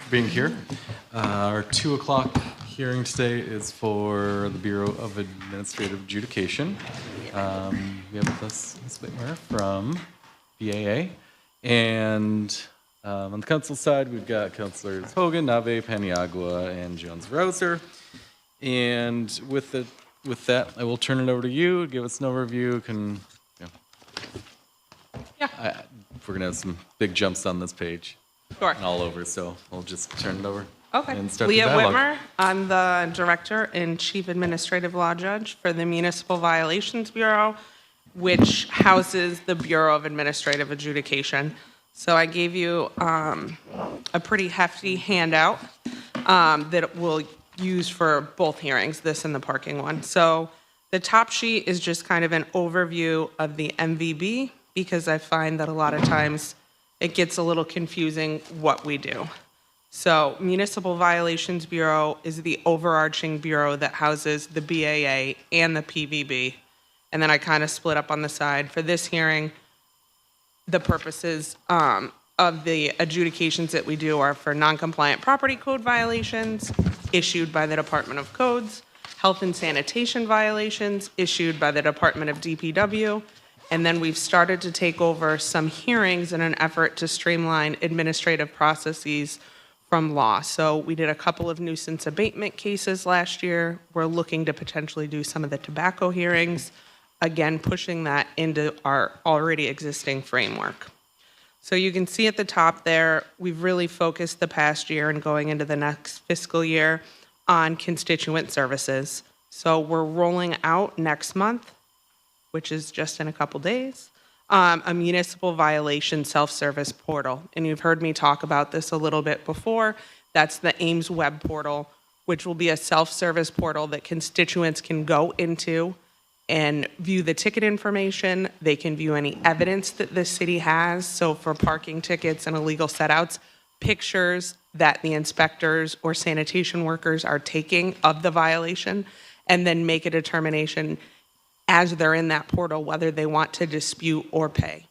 for being here. Our 2 o'clock hearing today is for the Bureau of Administrative Adjudication. We have with us Ms. Whitmer from BAA. And on the council side, we've got Councilors Hogan, Nave, Paniagua, and Jones-Roser. And with that, I will turn it over to you. Give us an overview. We're going to have some big jumps on this page. Sure. And all over, so we'll just turn it over. Okay. And start Leah the dialogue. Whitmer. I'm the Director and Chief Administrative Law Judge for the Municipal Violations Bureau, which houses the Bureau of Administrative Adjudication. So I gave you a pretty hefty handout that we'll use for both hearings, this and the parking one. So the top sheet is just kind of an overview of the MVB, because I find that a lot of times it gets a little confusing what we do. So Municipal Violations Bureau is the overarching bureau that houses the BAA and the PVB. And then I kind of split up on the side. For this hearing, the purposes of the adjudications that we do are for non-compliant property code violations issued by the Department of Codes, health and sanitation violations issued by the Department of DPW, and then we've started to take over some hearings in an effort to streamline administrative processes from law. So we did a couple of nuisance abatement cases last year. We're looking to potentially do some of the tobacco hearings, again, pushing that into our already existing framework. So you can see at the top there, we've really focused the past year and going into the next fiscal year on constituent services. So we're rolling out next month, which is just in a couple days, a municipal violation self-service portal. And you've heard me talk about this a little bit before. That's the Ames web portal, which will be a self-service portal that constituents can go into and view the ticket information. They can view any evidence that the city has. So for parking tickets and illegal setouts, pictures that the inspectors or sanitation workers are taking of the violation, and then make a determination as they're in that portal whether they want to dispute or pay.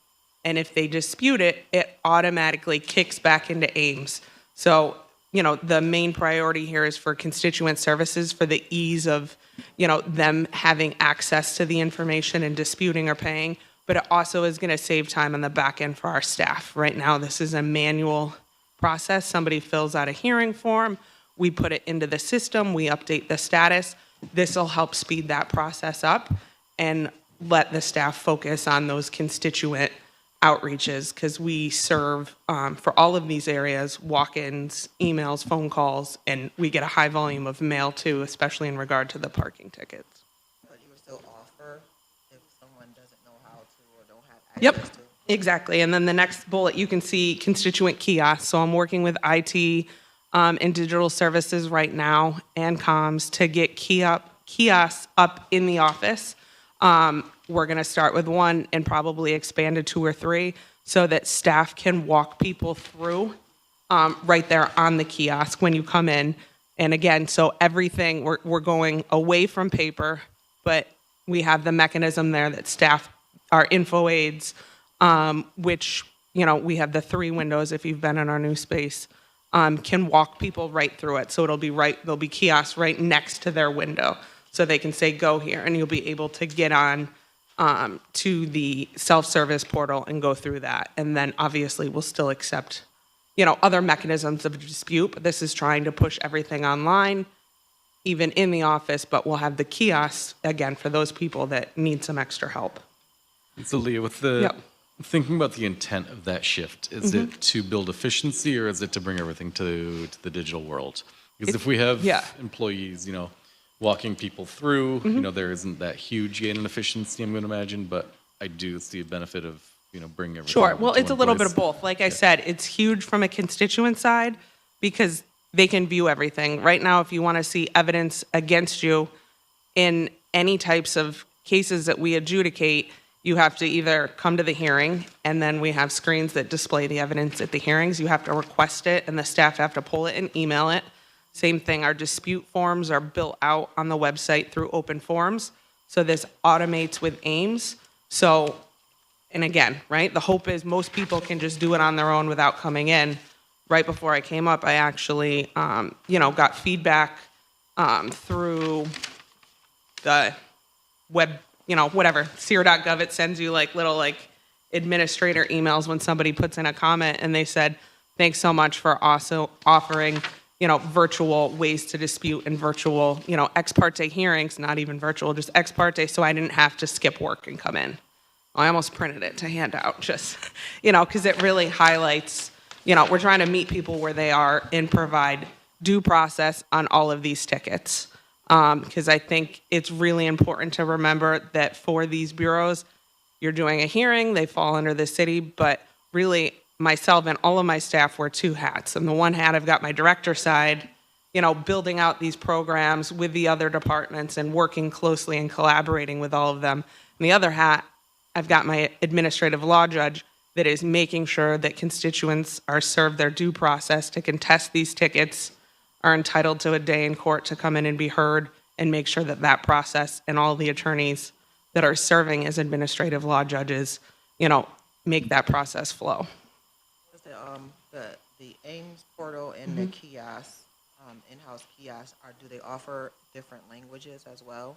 And if they dispute it, it automatically kicks back into Ames. So, the main priority here is for constituent services for the ease of, them having access to the information and disputing or paying, but it also is going to save time on the back end for our staff. Right now, this is a manual process. Somebody fills out a hearing form, we put it into the system, we update the status. This will help speed that process up and let the staff focus on those constituent outreaches, because we serve for all of these areas, walk-ins, emails, phone calls, and we get a high volume of mail too, especially in regard to the parking tickets. But you would still offer if someone doesn't know how to or don't have access to? Exactly. And then the next bullet, you can see constituent kiosks. So I'm working with IT and digital services right now and comms to get kiosks up in the office. We're going to start with one and probably expand to 2 or 3 so that staff can walk people through right there on the kiosk when you come in. And again, so everything, we're going away from paper, but we have the mechanism there that staff, our info aides, which, we have the 3 windows if you've been in our new space, can walk people right through it. So there'll be kiosks right next to their window. So they can say, go here, and you'll be able to get on to the self-service portal and go through that. And then obviously we'll still accept, other mechanisms of dispute, but this is trying to push everything online, even in the office, but we'll have the kiosks, again, for those people that need some extra help. So Leah, with thinking about the intent of that shift, is it to build efficiency or is it to bring everything to the digital world? Because if we have employees, walking people through, there isn't that huge gain in efficiency, I'm going to imagine, but I do see a benefit of, bringing everything. Sure. Well, to it's a one little place. bit of both. Like I said, it's huge from a constituent side because they can view everything. Right now, if you want to see evidence against you in any types of cases that we adjudicate, you have to either come to the hearing, and then we have screens that display the evidence at the hearings. You have to request it, and the staff have to pull it and email it. Same thing, our dispute forms are built out on the website through open forms. So this automates with Ames. So, and again, right, the hope is most people can just do it on their own without coming in. right before I came up, I actually, got feedback through the web, whatever, SEER.gov. It sends you like little like administrator emails when somebody puts in a comment, and they said, thanks so much for also offering, virtual ways to dispute and virtual, ex parte hearings, not even virtual, just ex parte, so I didn't have to skip work and come in. I almost printed it to hand out, just, because it really highlights, we're trying to meet people where they are and provide due process on all of these tickets. Because I think it's really important to remember that for these bureaus, you're doing a hearing, they fall under the city, but really myself and all of my staff wear two hats. And the one hat, I've got my director side, building out these programs with the other departments and working closely and collaborating with all of them. And the other hat, I've got my administrative law judge that is making sure that constituents are served their due process to contest these tickets, are entitled to a day in court to come in and be heard, and make sure that that process and all the attorneys that are serving as administrative law judges, make that process flow. The Ames portal and the kiosk, in-house kiosks, do they offer different languages as well?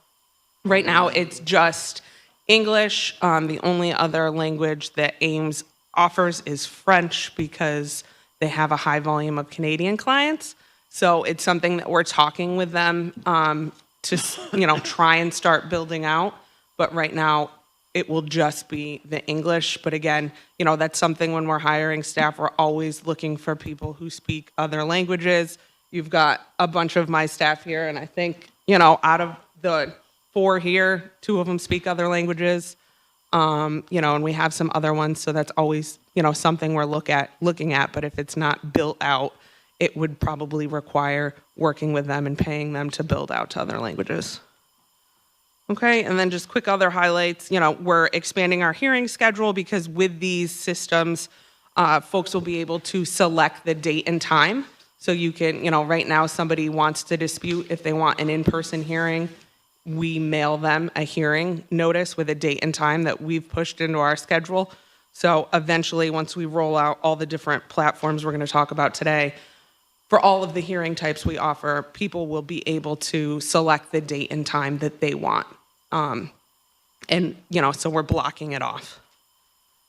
Right now, it's just English. The only other language that Ames offers is French because they have a high volume of Canadian clients. So it's something that we're talking with them to, try and start building out. But right now, it will just be the English. But again, that's something when we're hiring staff, we're always looking for people who speak other languages. You've got a bunch of my staff here, and I think, out of the 4 here, 2 of them speak other languages. And we have some other ones, so that's always, something we're looking at. But if it's not built out, it would probably require working with them and paying them to build out to other languages. Okay, and then just quick other highlights. We're expanding our hearing schedule because with these systems, folks will be able to select the date and time. So you can, right now somebody wants to dispute if they want an in-person hearing. We mail them a hearing notice with a date and time that we've pushed into our schedule. So eventually, once we roll out all the different platforms we're going to talk about today, for all of the hearing types we offer, people will be able to select the date and time that they want. So we're blocking it off.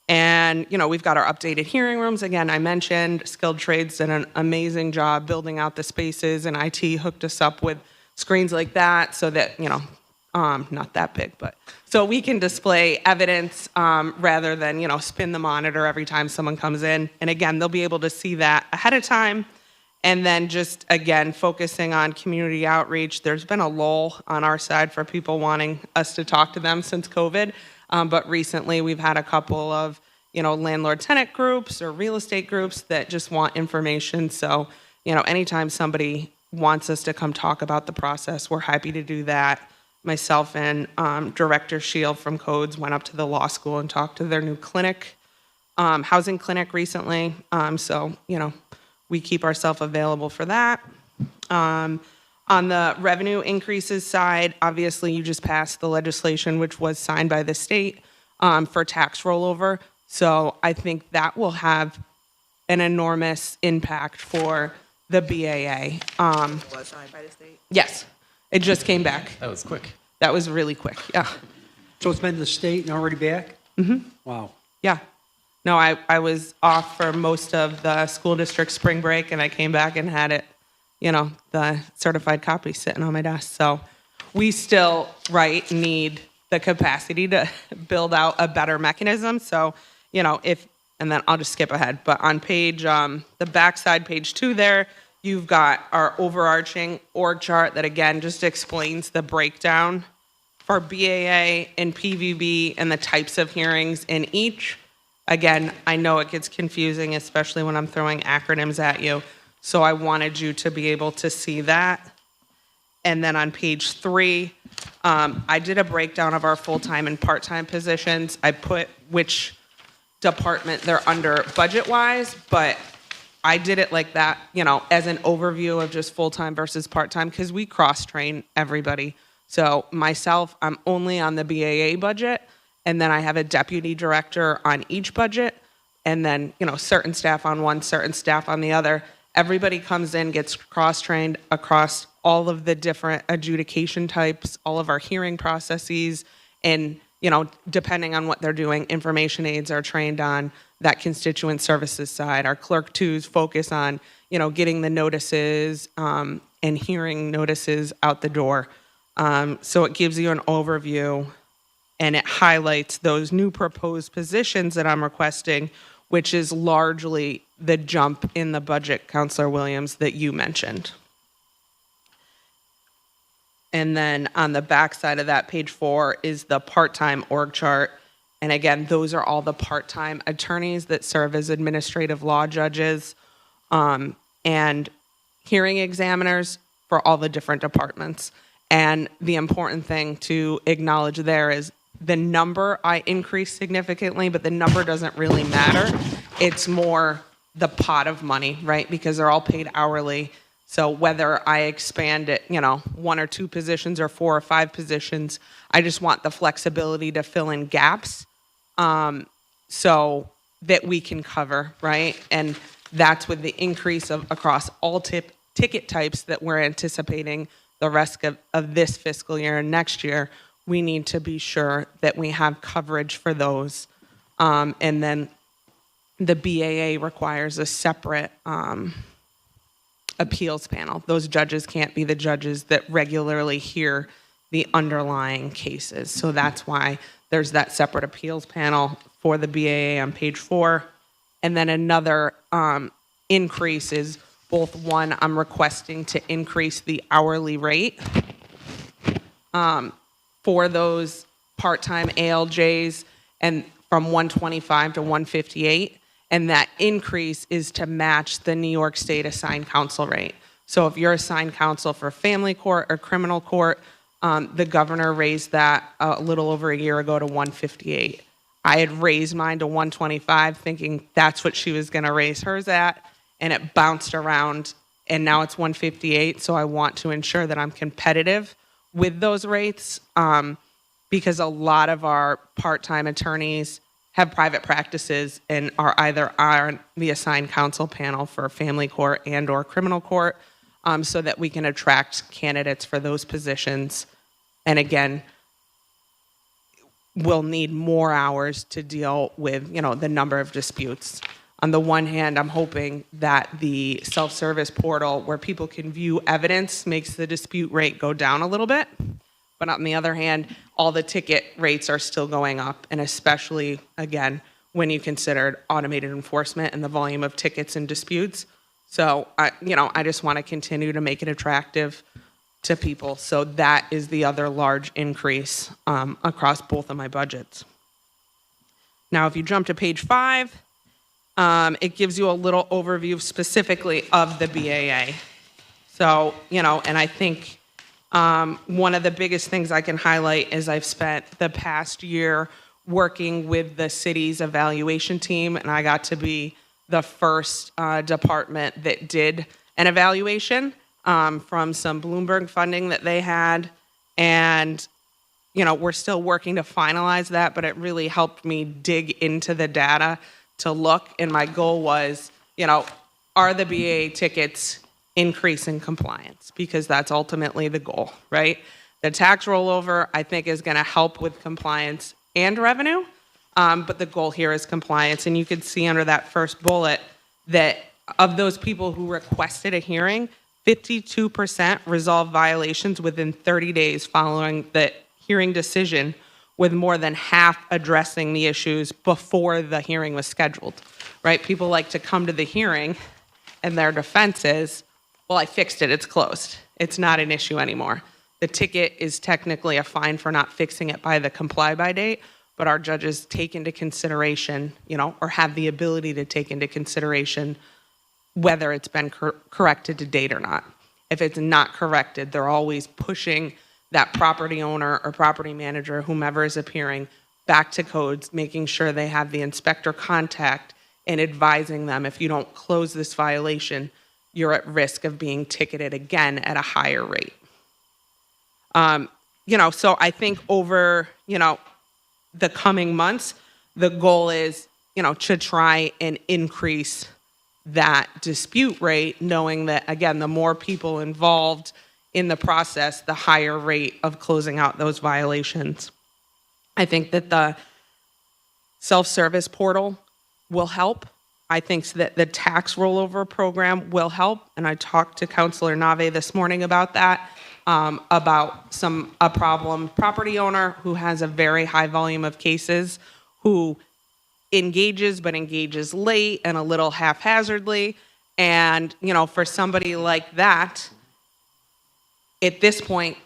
And, we've got our updated hearing rooms. Again, I mentioned Skilled Trades did an amazing job building out the spaces, and IT hooked us up with screens like that so that, not that big, but so we can display evidence rather than, spin the monitor every time someone comes in. And again, they'll be able to see that ahead of time. And then just, again, focusing on community outreach. There's been a lull on our side for people wanting us to talk to them since COVID. But recently, we've had a couple of, landlord-tenant groups or real estate groups that just want information. So, anytime somebody wants us to come talk about the process, we're happy to do that. Myself and Director Shield from Codes went up to the law school and talked to their new clinic, housing clinic recently. We keep ourselves available for that. On the revenue increases side, obviously you just passed the legislation which was signed by the state for tax rollover. So I think that will have an enormous impact for the BAA. Was signed by the state? Yes, it just came back. That was quick. That was really quick, yeah. So it's been to the state and already back? Mm-hmm. Wow. Yeah. No, I was off for most of the school district spring break, and I came back and had it, the certified copy sitting on my desk. So we still, need the capacity to build out a better mechanism. So, and then I'll just skip ahead. But on page, the backside, page 2 there, you've got our overarching org chart that, again, just explains the breakdown for BAA and PVB and the types of hearings in each. Again, I know it gets confusing, especially when I'm throwing acronyms at you. So I wanted you to be able to see that. And then on page 3, I did a breakdown of our full-time and part-time positions. I put which department they're under budget-wise, but I did it like that, as an overview of just full-time versus part-time, because we cross-train everybody. So myself, I'm only on the BAA budget. And then I have a deputy director on each budget. and then, certain staff on one, certain staff on the other. Everybody comes in, gets cross-trained across all of the different adjudication types, all of our hearing processes, and, depending on what they're doing, information aides are trained on that constituent services side. Our clerk twos focus on, getting the notices and hearing notices out the door. So it gives you an overview, and it highlights those new proposed positions that I'm requesting, which is largely the jump in the budget, Counselor Williams, that you mentioned. And then on the back side of that, page 4, is the part-time org chart. And again, those are all the part-time attorneys that serve as administrative law judges and hearing examiners for all the different departments. And the important thing to acknowledge there is the number I increased significantly, but the number doesn't really matter. It's more the pot of money, right? Because they're all paid hourly. So whether I expand it, 1 or 2 positions or 4 or 5 positions, I just want the flexibility to fill in gaps so that we can cover, right? And that's with the increase of across all ticket types that we're anticipating the rest of this fiscal year and next year. We need to be sure that we have coverage for those. And then the BAA requires a separate appeals panel. Those judges can't be the judges that regularly hear the underlying cases. So that's why there's that separate appeals panel for the BAA on page 4. And then another increase is both one, I'm requesting to increase the hourly rate for those part-time ALJs and from 125 to 158. And that increase is to match the New York State assigned counsel rate. So if you're assigned counsel for family court or criminal court, the governor raised that a little over a year ago to 158. I had raised mine to 125, thinking that's what she was going to raise hers at, and it bounced around, and now it's 158. So I want to ensure that I'm competitive with those rates because a lot of our part-time attorneys have private practices and are either on the assigned counsel panel for family court and or criminal court so that we can attract candidates for those positions. And again, we'll need more hours to deal with, the number of disputes. On the one hand, I'm hoping that the self-service portal where people can view evidence makes the dispute rate go down a little bit. But on the other hand, all the ticket rates are still going up, and especially, again, when you consider automated enforcement and the volume of tickets and disputes. So, I just want to continue to make it attractive to people. So that is the other large increase across both of my budgets. Now, if you jump to page 5, it gives you a little overview specifically of the BAA. So, and I think one of the biggest things I can highlight is I've spent the past year working with the city's evaluation team, and I got to be the first department that did an evaluation from some Bloomberg funding that they had. And, we're still working to finalize that, but it really helped me dig into the data to look. And my goal was, are the BAA tickets increasing compliance? Because that's ultimately the goal, right? The tax rollover, I think, is going to help with compliance and revenue, but the goal here is compliance. And you can see under that first bullet that of those people who requested a hearing, 52% resolved violations within 30 days following the hearing decision, with more than half addressing the issues before the hearing was scheduled, right? People like to come to the hearing and their defense is, well, I fixed it, it's closed. It's not an issue anymore. The ticket is technically a fine for not fixing it by the comply by date, but our judges take into consideration, or have the ability to take into consideration whether it's been corrected to date or not. If it's not corrected, they're always pushing that property owner or property manager, whomever is appearing, back to codes, making sure they have the inspector contact and advising them, if you don't close this violation, you're at risk of being ticketed again at a higher rate. So I think over, the coming months, the goal is, to try and increase that dispute rate, knowing that, again, the more people involved in the process, the higher rate of closing out those violations. I think that the self-service portal will help. I think that the tax rollover program will help, and I talked to Councilor Nave this morning about that, about a problem property owner who has a very high volume of cases, who engages late and a little haphazardly, and for somebody like that, at this point,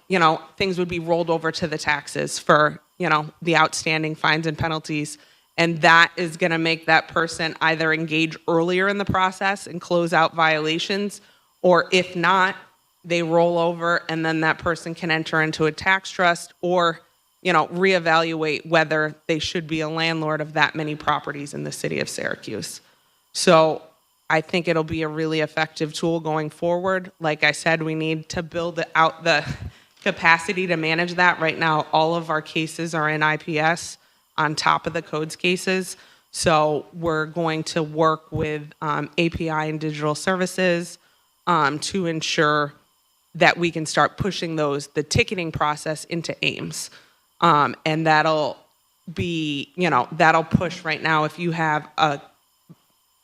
things would be rolled over to the taxes for the outstanding fines and penalties. And that is going to make that person either engage earlier in the process and close out violations, or if not, they roll over and then that person can enter into a tax trust or, reevaluate whether they should be a landlord of that many properties in the city of Syracuse. So I think it'll be a really effective tool going forward. Like I said, we need to build out the capacity to manage that. Right now, all of our cases are in IPS on top of the codes cases. So we're going to work with API and digital services to ensure that we can start pushing the ticketing process into AIMS. And that'll be, that'll push right now. If you have a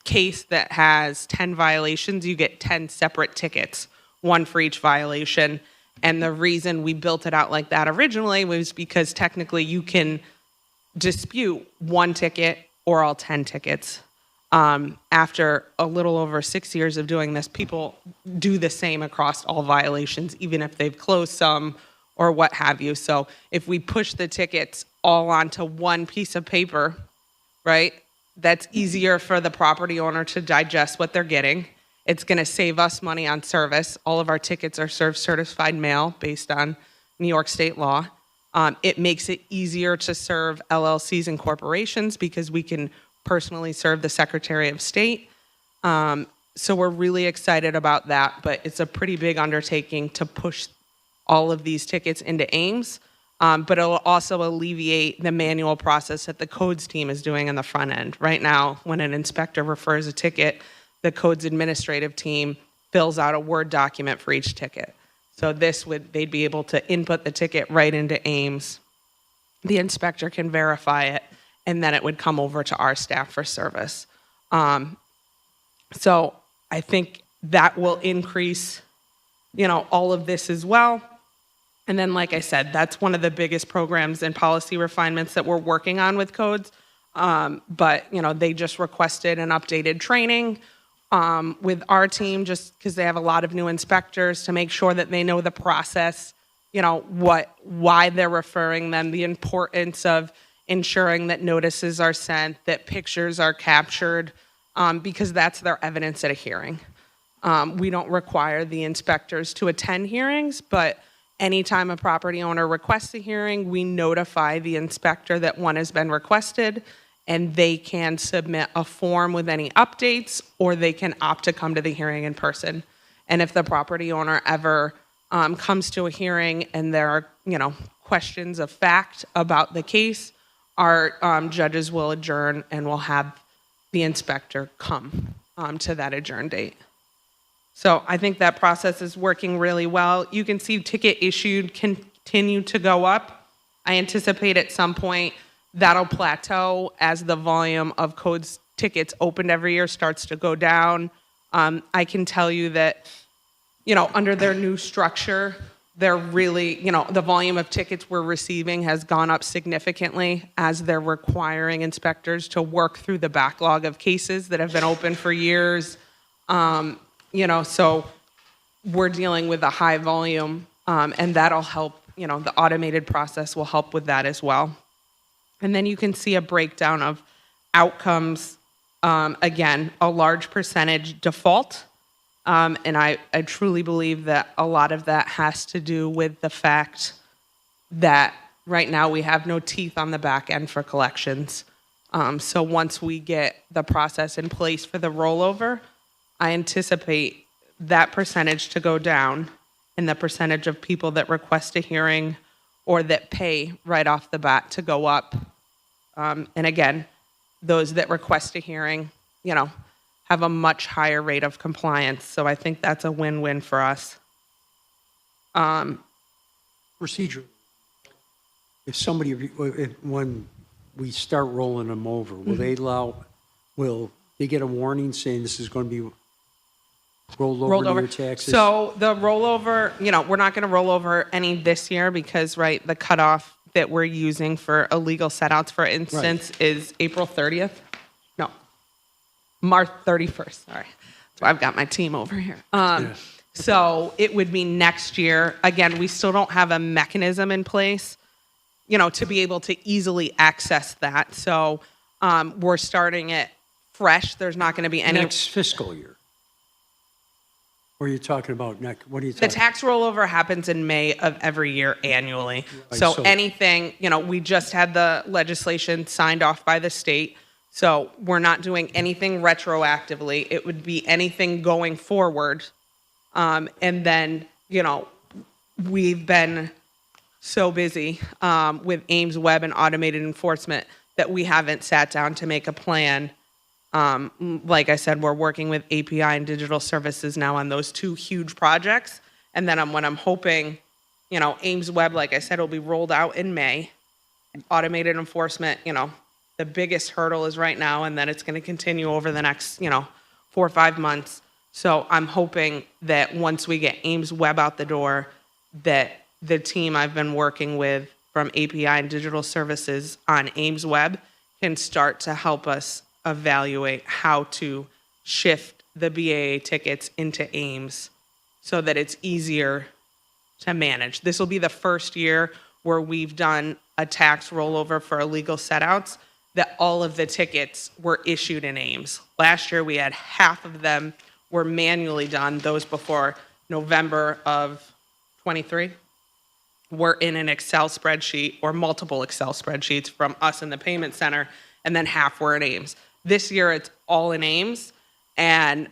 case that has 10 violations, you get 10 separate tickets, one for each violation. And the reason we built it out like that originally was because technically you can dispute one ticket or all 10 tickets. After a little over 6 years of doing this, people do the same across all violations, even if they've closed some or what have you. So if we push the tickets all onto one piece of paper, right, that's easier for the property owner to digest what they're getting. It's going to save us money on service. All of our tickets are served certified mail based on New York state law. It makes it easier to serve LLCs and corporations because we can personally serve the Secretary of State. So we're really excited about that, but it's a pretty big undertaking to push all of these tickets into AIMS, but it'll also alleviate the manual process that the codes team is doing in the front end. Right now, when an inspector refers a ticket, the codes administrative team fills out a Word document for each ticket. So they'd be able to input the ticket right into AIMS. The inspector can verify it, and then it would come over to our staff for service. So I think that will increase, all of this as well. And then, like I said, that's one of the biggest programs and policy refinements that we're working on with codes. But, they just requested an updated training with our team just because they have a lot of new inspectors to make sure that they know the process, why they're referring them, the importance of ensuring that notices are sent, that pictures are captured, because that's their evidence at a hearing. We don't require the inspectors to attend hearings, but anytime a property owner requests a hearing, we notify the inspector that one has been requested, and they can submit a form with any updates, or they can opt to come to the hearing in person. And if the property owner ever comes to a hearing and there are, questions of fact about the case, our judges will adjourn and will have the inspector come to that adjourned date. So I think that process is working really well. You can see ticket issued continue to go up. I anticipate at some point that'll plateau as the volume of codes tickets opened every year starts to go down. I can tell you that, under their new structure, they're really, the volume of tickets we're receiving has gone up significantly as they're requiring inspectors to work through the backlog of cases that have been open for years. So we're dealing with a high volume, and that'll help, the automated process will help with that as well. And then you can see a breakdown of outcomes. Again, a large percentage default. And I truly believe that a lot of that has to do with the fact that right now we have no teeth on the back end for collections. So once we get the process in place for the rollover, I anticipate that percentage to go down and the percentage of people that request a hearing or that pay right off the bat to go up. And again, those that request a hearing, have a much higher rate of compliance. So I think that's a win-win for us. Procedure. If somebody, when we start rolling them over, will they get a warning saying this is going to be rolled over to your taxes? So the rollover, we're not going to roll over any this year because, right, the cutoff that we're using for illegal setouts, for instance, is April 30th. No, March 31st. Sorry. So I've got my team over here. So it would be next year. Again, we still don't have a mechanism in place, to be able to easily access that. So we're starting it fresh. There's not going to be any Next fiscal year. What are you talking about next? What are you talking The tax rollover happens in May of every year annually. Right, So so- anything, we just had the legislation signed off by the state. So we're not doing anything retroactively. It would be anything going forward. And then, we've been so busy with Ames Web and automated enforcement that we haven't sat down to make a plan. Like I said, we're working with API and digital services now on those two huge projects. And then I'm hoping, Ames Web, like I said, will be rolled out in May. Automated enforcement, the biggest hurdle is right now, and then it's going to continue over the next, 4 or 5 months. So I'm hoping that once we get Ames Web out the door, that the team I've been working with from API and digital services on Ames Web can start to help us evaluate how to shift the BAA tickets into Ames so that it's easier to manage. This will be the first year where we've done a tax rollover for illegal setouts that all of the tickets were issued in Ames. Last year we had half of them were manually done, those before November of 23 were in an Excel spreadsheet or multiple Excel spreadsheets from us in the payment center, and then half were in Ames. This year, it's all in Ames, and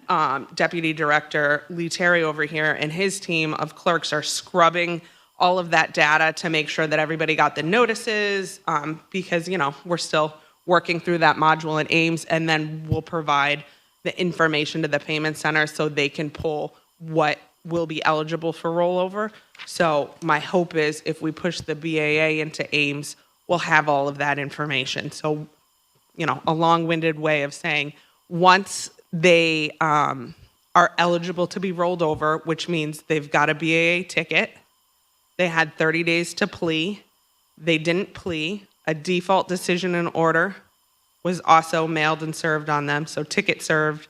Deputy Director Lee Terry over here and his team of clerks are scrubbing all of that data to make sure that everybody got the notices, because, we're still working through that module in Ames, and then we'll provide the information to the payment center so they can pull what will be eligible for rollover. So my hope is if we push the BAA into Ames, we'll have all of that information. So, a long-winded way of saying once they are eligible to be rolled over, which means they've got a BAA ticket, they had 30 days to plea, they didn't plea, a default decision and order was also mailed and served on them. So ticket served,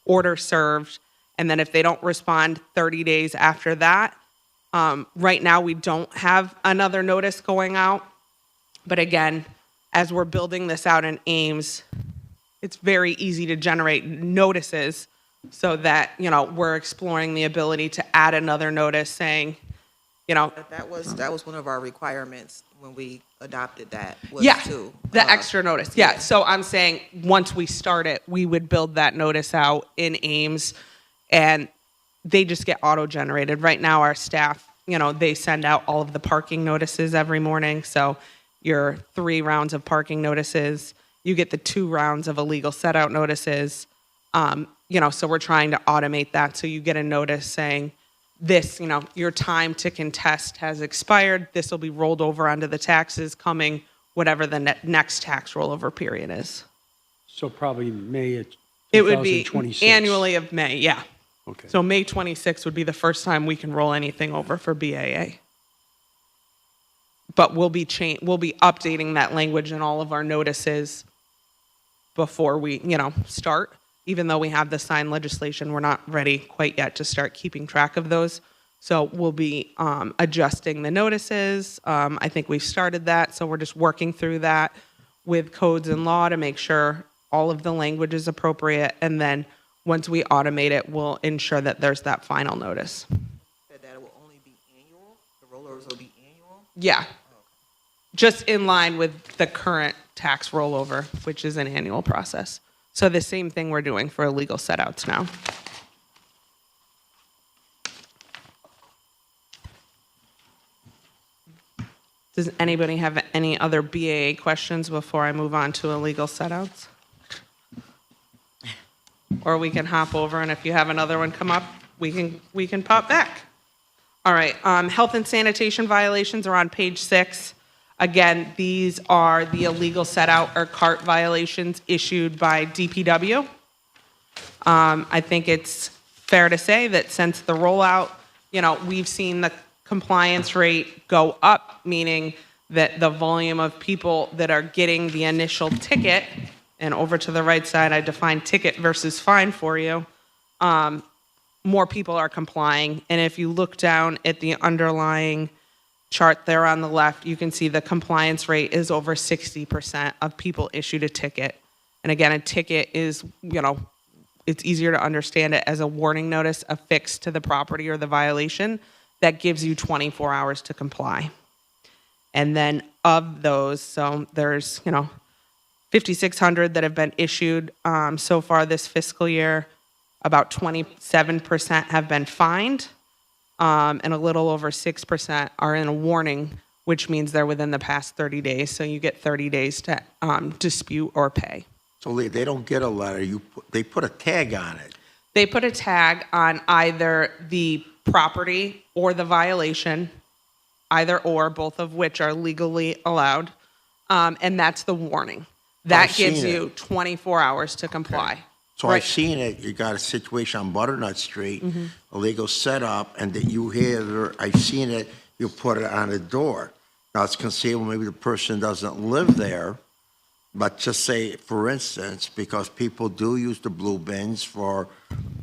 order served, and then if they don't respond 30 days after that, right now we don't have another notice going out. But again, as we're building this out in Ames, it's very easy to generate notices so that, we're exploring the ability to add another notice saying, That was one of our requirements when we adopted that. Was yeah, to, the extra notice. Yeah. So I'm saying once we start it, we would build that notice out in Ames, and they just get auto-generated. Right now, our staff, they send out all of the parking notices every morning. So your 3 rounds of parking notices, you get the 2 rounds of illegal set-out notices. So we're trying to automate that. So you get a notice saying, this, your time to contest has expired. This will be rolled over onto the taxes coming, whatever the next tax rollover period is. So probably May of 2026. It would be annually of May, yeah. Okay. So May 26 would be the first time we can roll anything over for BAA. But we'll be updating that language in all of our notices before we, start. Even though we have the signed legislation, we're not ready quite yet to start keeping track of those. So we'll be adjusting the notices. I think we've started that, so we're just working through that with codes and law to make sure all of the language is appropriate. And then once we automate it, we'll ensure that there's that final notice. That it will only be annual? The rollovers will be annual? Yeah. Just in line with the current tax rollover, which is an annual process. So the same thing we're doing for illegal setouts now. Does anybody have any other BAA questions before I move on to illegal setouts? or we can hop over, and if you have another one come up, we can pop back. All right, health and sanitation violations are on page 6. Again, these are the illegal set out or cart violations issued by DPW. I think it's fair to say that since the rollout, we've seen the compliance rate go up, meaning that the volume of people that are getting the initial ticket, and over to the right side, I define ticket versus fine for you, more people are complying. And if you look down at the underlying chart there on the left, you can see the compliance rate is over 60% of people issued a ticket. And again, a ticket is, it's easier to understand it as a warning notice affixed to the property or the violation that gives you 24 hours to comply. And then of those, so there's, 5,600 that have been issued so far this fiscal year. About 27% have been fined, and a little over 6% are in a warning, which means they're within the past 30 days. So you get 30 days to dispute or pay. So they don't get a letter, they put a tag on it. They put a tag on either the property or the violation, either or, both of which are legally allowed, and that's the warning. That I've gives seen you 24 hours to comply. So Right. I've seen it, you got a situation on Butternut Street, illegal setup, and that you hear, I've seen it, you put it on the door. Now, it's conceivable, maybe the person doesn't live there, but just say, for instance, because people do use the blue bins for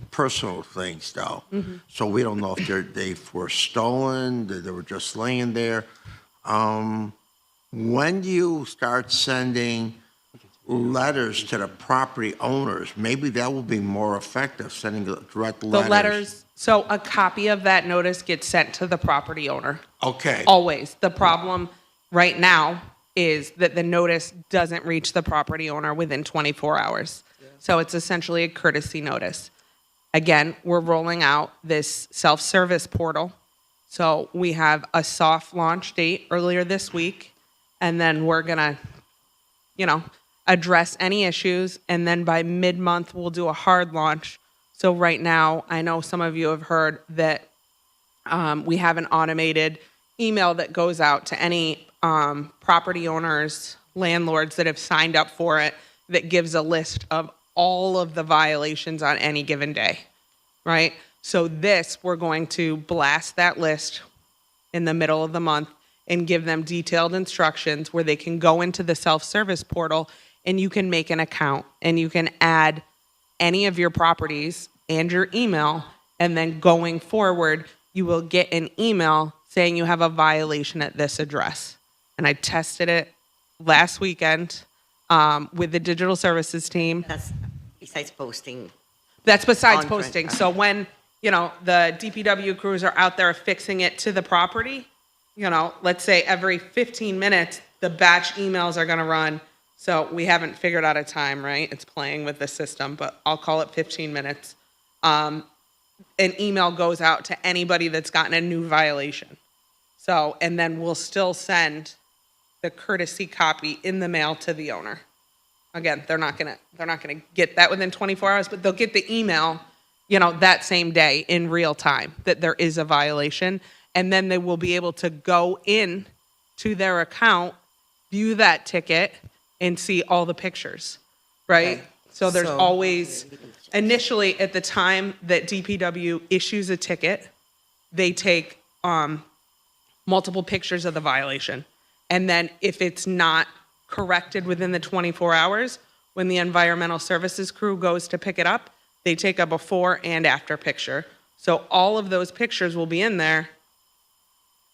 personal things, though. So we don't know if they were stolen, that they were just laying there. When do you start sending letters to the property owners? Maybe that will be more effective, sending direct letters. The letters, so a copy of that notice gets sent to the property owner. Okay. Always. The problem right now is that the notice doesn't reach the property owner within 24 hours. So it's essentially a courtesy notice. Again, we're rolling out this self-service portal. So we have a soft launch date earlier this week, and then we're gonna, address any issues, and then by mid-month, we'll do a hard launch. So right now, I know some of you have heard that we have an automated email that goes out to any property owners, landlords that have signed up for it, that gives a list of all of the violations on any given day, right? So we're going to blast that list in the middle of the month and give them detailed instructions where they can go into the self-service portal and you can make an account and you can add any of your properties and your email, and then going forward, you will get an email saying you have a violation at this address. And I tested it last weekend with the digital services team. That's besides posting. That's besides On posting. print. So when, the DPW crews are out there fixing it to the property, let's say every 15 minutes, the batch emails are going to run. So we haven't figured out a time, right? It's playing with the system, but I'll call it 15 minutes. An email goes out to anybody that's gotten a new violation. So, and then we'll still send the courtesy copy in the mail to the owner. Again, they're not gonna get that within 24 hours, but they'll get the email, that same day in real time that there is a violation. And then they will be able to go in to their account, view that ticket, and see all the pictures, right? Okay. So there's So- always, initially at the time that DPW issues a ticket, they take multiple pictures of the violation. And then if it's not corrected within the 24 hours, when the environmental services crew goes to pick it up, they take a before and after picture. So all of those pictures will be in there.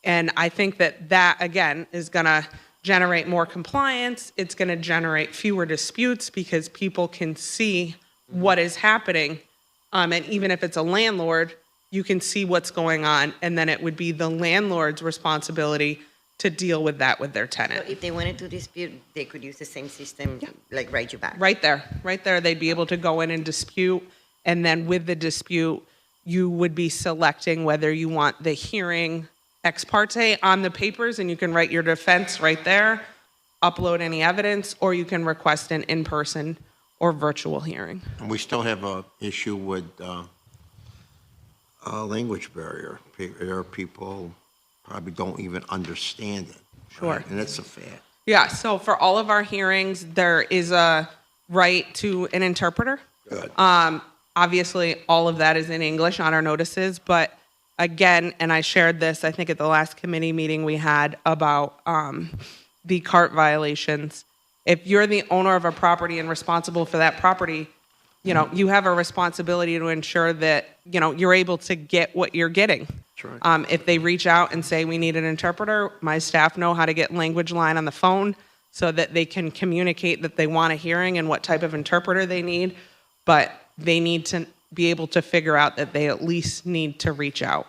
And I think that, again, is gonna generate more compliance. It's gonna generate fewer disputes because people can see what is happening. And even if it's a landlord, you can see what's going on. And then it would be the landlord's responsibility to deal with that with their So tenant. if they wanted to dispute, they could use the same system, like write you back. Right there, they'd be able to go in and dispute. And then with the dispute, you would be selecting whether you want the hearing ex parte on the papers, and you can write your defense right there, upload any evidence, or you can request an in-person or virtual hearing. And we still have a issue with a language barrier. There are people probably don't even understand it. Sure. Right? And that's a fact. Yeah, so for all of our hearings, there is a right to an interpreter. Good. Obviously, all of that is in English on our notices, but again, and I shared this, I think at the last committee meeting we had about the cart violations. If you're the owner of a property and responsible for that property, you know, you have a responsibility to ensure that, you know, you're able to get what you're getting. That's right. If they reach out and say, we need an interpreter, my staff know how to get language line on the phone so that they can communicate that they want a hearing and what type of interpreter they need. But they need to be able to figure out that they at least need to reach out.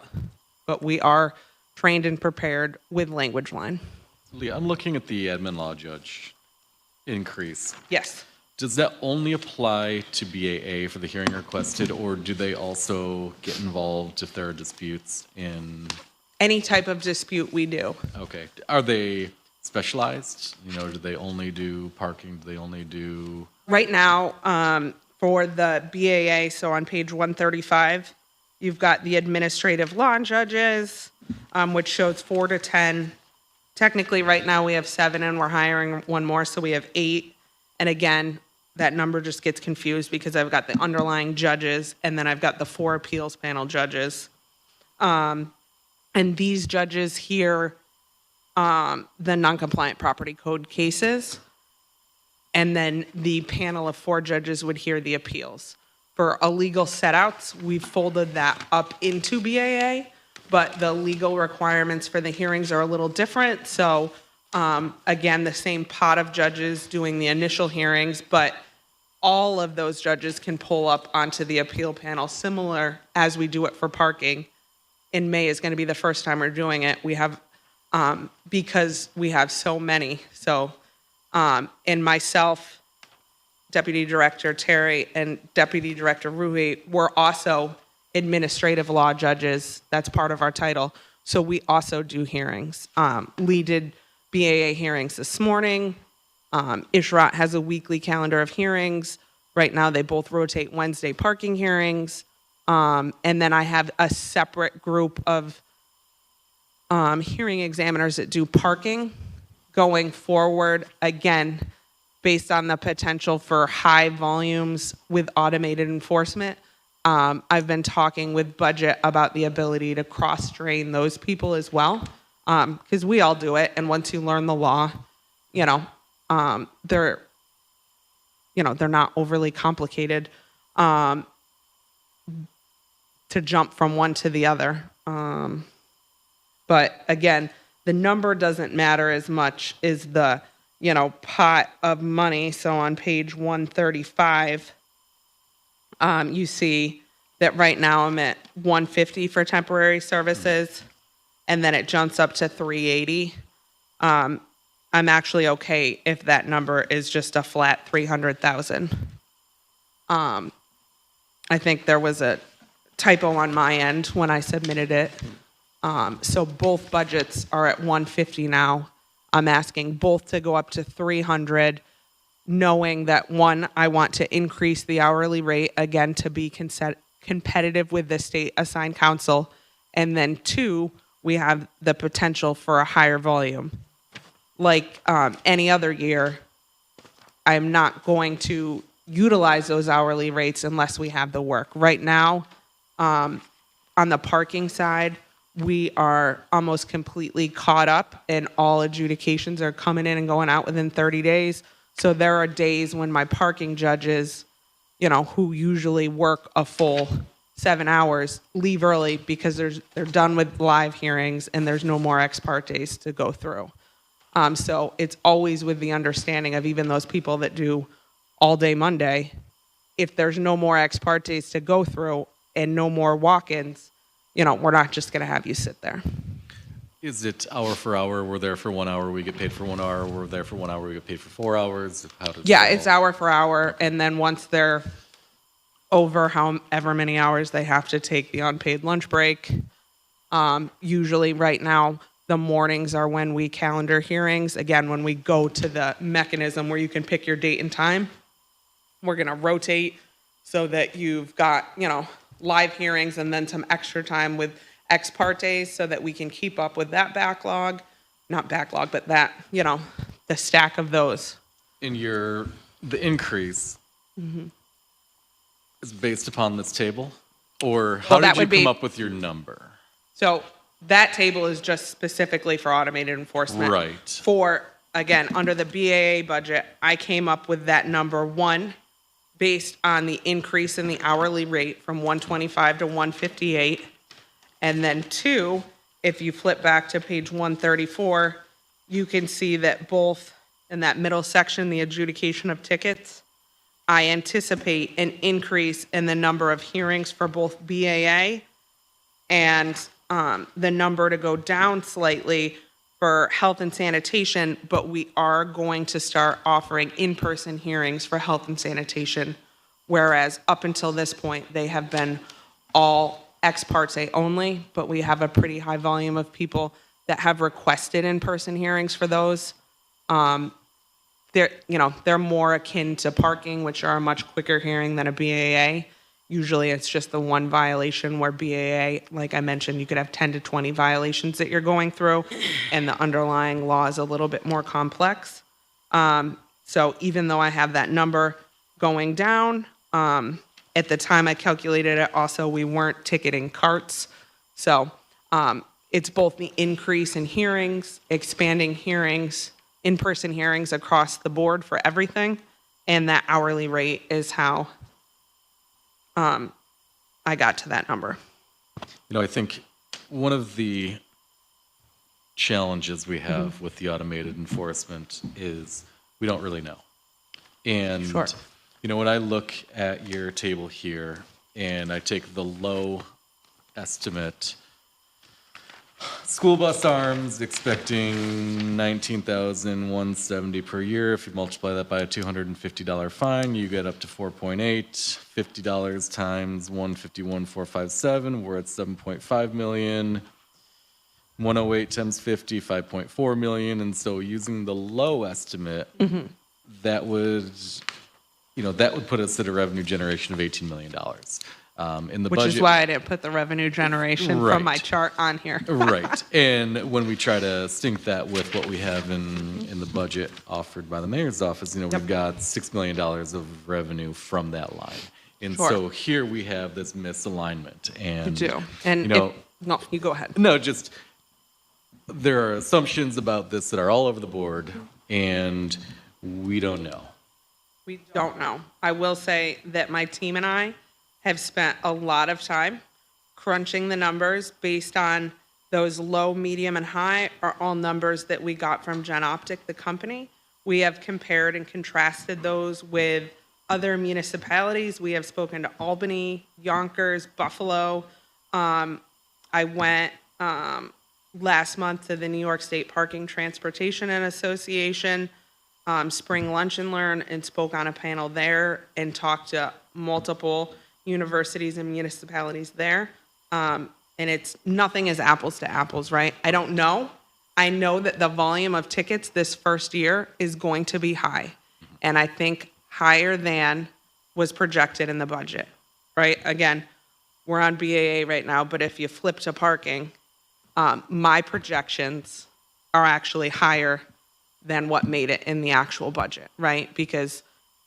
But we are trained and prepared with language line. Leah, I'm looking at the admin law judge increase. Yes. Does that only apply to BAA for the hearing requested, or do they also get involved if there are disputes in? Any type of dispute we do. Okay. Are they specialized? You know, do they only do parking? Do they only do? Right now, for the BAA, so on page 135, you've got the administrative law judges, which shows 4 to 10. Technically, right now, we have 7, and we're hiring one more, so we have 8. And again, that number just gets confused because I've got the underlying judges, and then I've got the 4 appeals panel judges. And these judges hear the non-compliant property code cases, and then the panel of 4 judges would hear the appeals. For illegal setouts, we've folded that up into BAA, but the legal requirements for the hearings are a little different. So again, the same pot of judges doing the initial hearings, but all of those judges can pull up onto the appeal panel, similar as we do it for parking. In May is going to be the first time we're doing it. We have, because we have so many. So, and myself, Deputy Director Terry, and Deputy Director Rui, we're also administrative law judges. That's part of our title. So we also do hearings. Lee did BAA hearings this morning. Ishrat has a weekly calendar of hearings. Right now, they both rotate Wednesday parking hearings. And then I have a separate group of hearing examiners that do parking going forward, again, based on the potential for high volumes with automated enforcement. I've been talking with budget about the ability to cross-train those people as well, because we all do it. And once you learn the law, you know, they're not overly complicated to jump from one to the other. But again, the number doesn't matter as much as the, you know, pot of money. So on page 135, you see that right now I'm at 150 for temporary services, and then it jumps up to 380. I'm actually okay if that number is just a flat 300,000. I think there was a typo on my end when I submitted it. So both budgets are at 150 now. I'm asking both to go up to 300, knowing that, one, I want to increase the hourly rate, again, to be competitive with the state assigned counsel. And then 2, we have the potential for a higher volume. Like any other year, I'm not going to utilize those hourly rates unless we have the work. Right now, on the parking side, we are almost completely caught up, and all adjudications are coming in and going out within 30 days. So there are days when my parking judges, you know, who usually work a full 7 hours, leave early because they're done with live hearings and there's no more ex partes to go through. So it's always with the understanding of even those people that do all day Monday, if there's no more ex partes to go through and no more walk-ins, you know, we're not just going to have you sit there. Is it hour for hour? We're there for 1 hour, we get paid for 1 hour. We're there for 1 hour, we get paid for 4 hours. How does Yeah, it it's all- hour for hour, and then once they're over however many hours, they have to take the unpaid lunch break. Usually right now, the mornings are when we calendar hearings. Again, when we go to the mechanism where you can pick your date and time, we're going to rotate so that you've got, live hearings and then some extra time with ex partes so that we can keep up with that backlog. Not backlog, but that, the stack of those. In the increase is based upon this table? Or how Well, that did you would be- come up with your number? So that table is just specifically for automated enforcement. Right. For, again, under the BAA budget, I came up with that number, one, based on the increase in the hourly rate from 125 to 158. And then two, if you flip back to page 134, you can see that both in that middle section, the adjudication of tickets, I anticipate an increase in the number of hearings for both BAA and the number to go down slightly for health and sanitation, but we are going to start offering in-person hearings for health and sanitation, whereas up until this point, they have been all ex parte only, but we have a pretty high volume of people that have requested in-person hearings for those. They're more akin to parking, which are a much quicker hearing than a BAA. Usually it's just the one violation where BAA, like I mentioned, you could have 10 to 20 violations that you're going through, and the underlying law is a little bit more complex. So even though I have that number going down, at the time I calculated it, also we weren't ticketing carts. So it's both the increase in hearings, expanding hearings, in-person hearings across the board for everything, and that hourly rate is how I got to that number. I think one of the challenges we have with the automated enforcement is we don't really know. And, Sure. When I look at your table here and I take the low estimate, school bus arms expecting $19,170 per year. If you multiply that by a $250 fine, you get up to 4.8. $50 times 151,457. We're at 7.5 million. 108 times 50, 5.4 million. And so using the low estimate, that would put us at a revenue generation of $18 million. In the Which budget, is why I didn't put the revenue generation from my Right. chart on here. Right. And when we try to sync that with what we have in the budget offered by the mayor's office, we've got $6 million of revenue from that line. And Sure. so here we have this misalignment. And, You do. And no, you go ahead. just there are assumptions about this that are all over the board, and we don't know. We don't know. I will say that my team and I have spent a lot of time crunching the numbers based on those low, medium, and high are all numbers that we got from GenOptic, the company. We have compared and contrasted those with other municipalities. We have spoken to Albany, Yonkers, Buffalo. I went last month to the New York State Parking, Transportation, and Association Spring Lunch and Learn and spoke on a panel there and talked to multiple universities and municipalities there. And nothing is apples to apples, right? I don't know. I know that the volume of tickets this first year is going to be high. And I think higher than was projected in the budget, right? Again, we're on BAA right now, but if you flip to parking, my projections are actually higher than what made it in the actual budget, right? Because,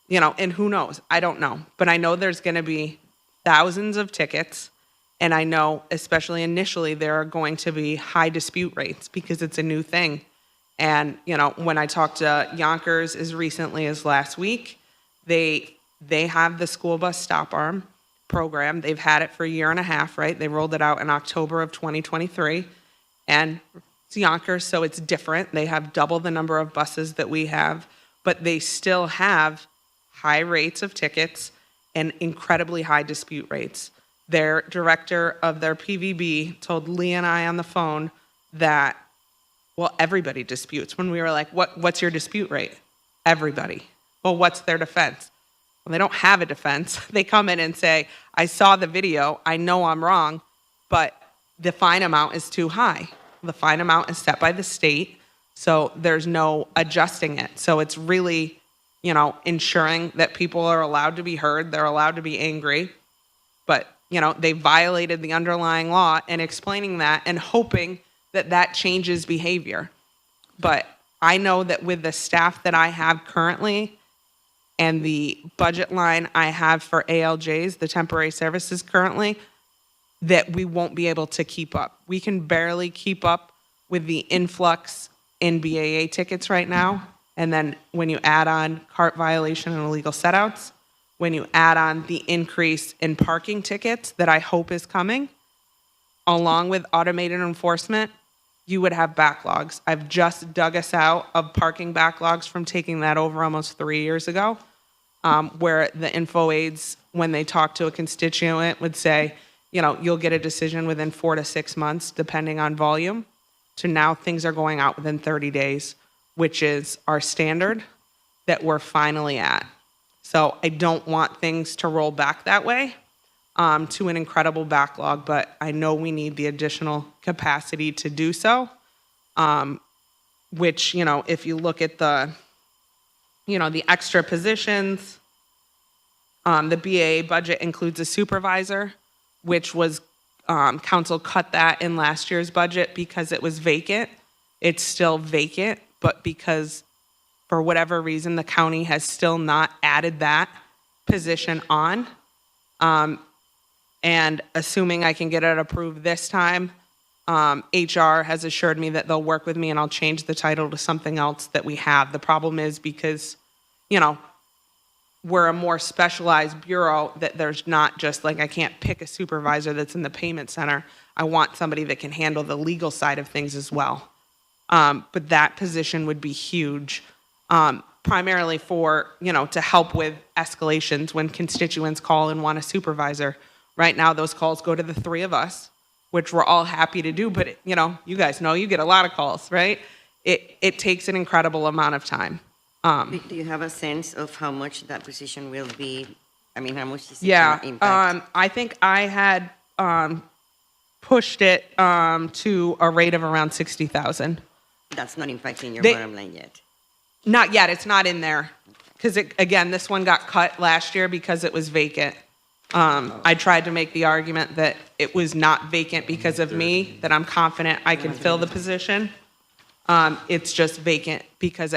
and who knows? I don't know. But I know there's going to be thousands of tickets. And I know, especially initially, there are going to be high dispute rates because it's a new thing. And, when I talked to Yonkers as recently as last week, they have the school bus stop arm program. They've had it for a year and a half, right? They rolled it out in October of 2023. And it's Yonkers, so it's different. They have double the number of buses that we have, but they still have high rates of tickets and incredibly high dispute rates. Their director of their PVB told Lee and I on the phone that, well, everybody disputes. When we were like, what's your dispute rate? Everybody. Well, what's their defense? Well, they don't have a defense. They come in and say, I saw the video, I know I'm wrong, but the fine amount is too high. The fine amount is set by the state, so there's no adjusting it. So it's really ensuring that people are allowed to be heard, they're allowed to be angry, but, they violated the underlying law, and explaining that and hoping that that changes behavior. But I know that with the staff that I have currently and the budget line I have for ALJs, the temporary services currently, that we won't be able to keep up. We can barely keep up with the influx in BAA tickets right now. And then when you add on cart violation and illegal setouts, when you add on the increase in parking tickets that I hope is coming, along with automated enforcement, you would have backlogs. I've just dug us out of parking backlogs from taking that over almost 3 years ago, where the info aides, when they talk to a constituent, would say, you'll get a decision within 4 to 6 months, depending on volume, to now things are going out within 30 days, which is our standard that we're finally at. So I don't want things to roll back that way to an incredible backlog, but I know we need the additional capacity to do so, which, if you look at the extra positions, the BAA budget includes a supervisor, which was, council cut that in last year's budget because it was vacant. It's still vacant, but because for whatever reason, the county has still not added that position on. And assuming I can get it approved this time, HR has assured me that they'll work with me and I'll change the title to something else that we have. The problem is because, we're a more specialized bureau, that there's not just I can't pick a supervisor that's in the payment center. I want somebody that can handle the legal side of things as well. But that position would be huge, primarily for, to help with escalations when constituents call and want a supervisor. Right now, those calls go to the three of us, which we're all happy to do, but, you guys know you get a lot of calls, right? It takes an incredible amount of time. Do you have a sense of how much that position will be? I mean, how much is it Yeah, going to impact? I think I had pushed it to a rate of around 60,000. That's not impacting your they- bottom line yet. Not yet, it's not in there. Because, again, this one got cut last year because it was vacant. I tried to make the argument that it was not vacant because of me, that I'm confident I can fill the position. It's just vacant because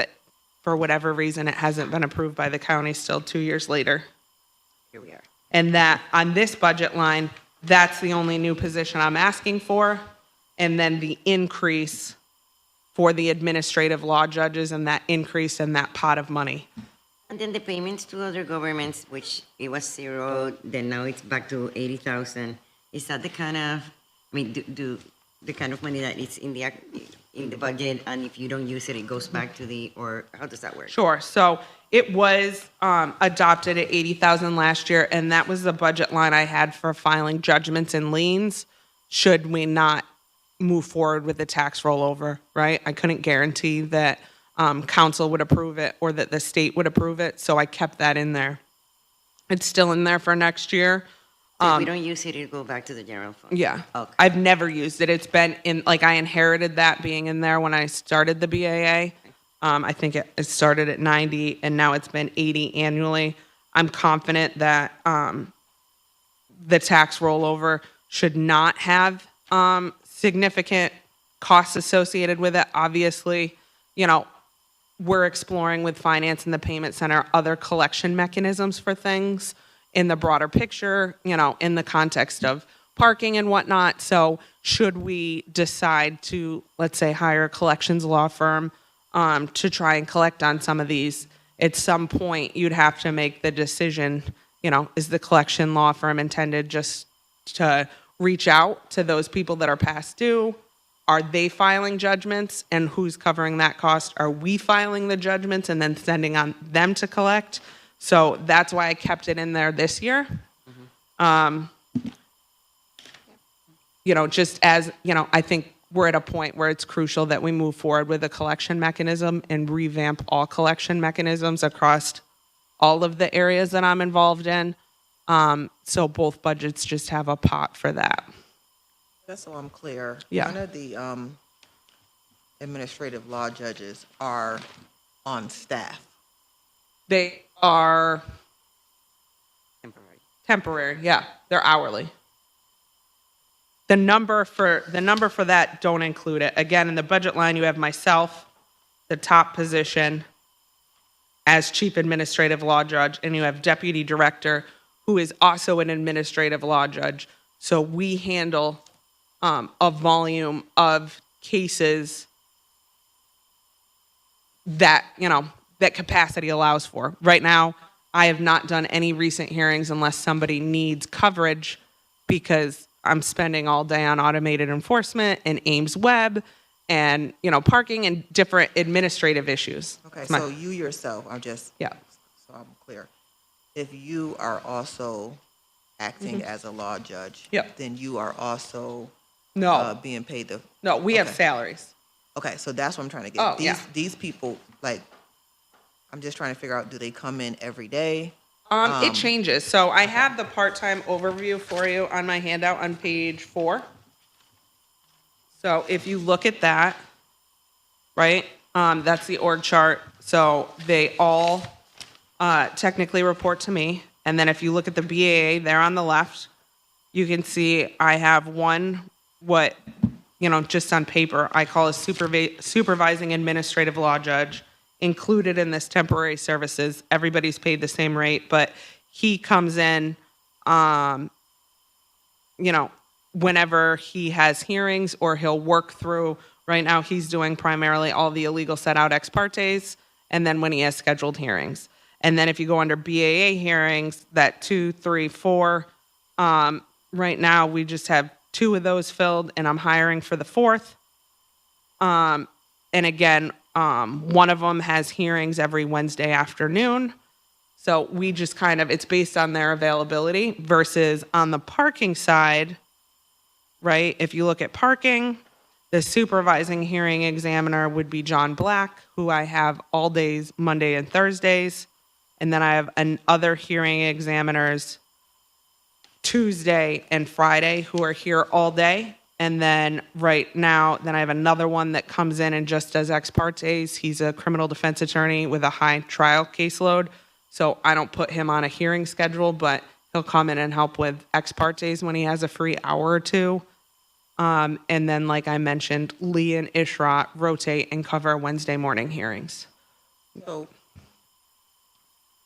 for whatever reason, it hasn't been approved by the county still 2 years later. Here we are. And that on this budget line, that's the only new position I'm asking for. And then the increase for the administrative law judges and that increase in that pot of money. And then the payments to other governments, which it was 0, then now it's back to 80,000. Is that the kind of, do the kind of money that is in the budget, and if you don't use it, it goes back to or how does that work? Sure. So it was adopted at 80,000 last year, and that was the budget line I had for filing judgments and liens should we not move forward with the tax rollover, right? I couldn't guarantee that council would approve it or that the state would approve it, so I kept that in there. It's still in there for next year. So if we don't use it, it'll go back to the general fund? Yeah. Okay. I've never used it. It's been in, I inherited that being in there when I started the BAA. I think it started at 90 and now it's been 80 annually. I'm confident that the tax rollover should not have significant costs associated with it. Obviously, we're exploring with finance and the payment center other collection mechanisms for things in the broader picture, in the context of parking and whatnot. So should we decide to, let's say, hire a collections law firm to try and collect on some of these, at some point you'd have to make the decision, is the collection law firm intended just to reach out to those people that are past due? Are they filing judgments and who's covering that cost? Are we filing the judgments and then sending on them to collect? So that's why I kept it in there this year. Just as, I think we're at a point where it's crucial that we move forward with a collection mechanism and revamp all collection mechanisms across all of the areas that I'm involved in. So both budgets just have a pot for that. Just so I'm clear. Yeah. None of the administrative law judges are on staff. They are Temporary. temporary, yeah, they're hourly. The number for that don't include it. Again, in the budget line, you have myself, the top position as chief administrative law judge, and you have deputy director, who is also an administrative law judge. So we handle a volume of cases that, that capacity allows for. Right now, I have not done any recent hearings unless somebody needs coverage because I'm spending all day on automated enforcement and Ames Web and, parking and different administrative issues. Okay, It's my- so you yourself, Yeah. so I'm clear. If you are also acting as a law judge, Yep. then you are also No, being paid the, no, we have okay. salaries. okay, so that's what I'm trying to get. Oh, yeah. These people, like, I'm just trying to figure out, do they come in every day? It changes. So I have the part-time overview for you on my handout on page 4. So if you look at that, right, that's the org chart. So they all technically report to me. And then if you look at the BAA there on the left, you can see I have one, just on paper, I call a supervising administrative law judge included in this temporary services. Everybody's paid the same rate, but he comes in, whenever he has hearings or he'll work through. Right now, he's doing primarily all the illegal set out ex partes, and then when he has scheduled hearings. And then if you go under BAA hearings, that 2, 3, 4, right now we just have 2 of those filled, and I'm hiring for the 4th. And again, one of them has hearings every Wednesday afternoon. So we just it's based on their availability versus on the parking side, right? If you look at parking, the supervising hearing examiner would be John Black, who I have all days, Monday and Thursdays. And then I have other hearing examiners Tuesday and Friday who are here all day. And then right now, I have another one that comes in and just does ex partes. He's a criminal defense attorney with a high trial caseload. So I don't put him on a hearing schedule, but he'll come in and help with ex partes when he has a free hour or two. And then, like I mentioned, Lee and Ishra rotate and cover Wednesday morning hearings. So,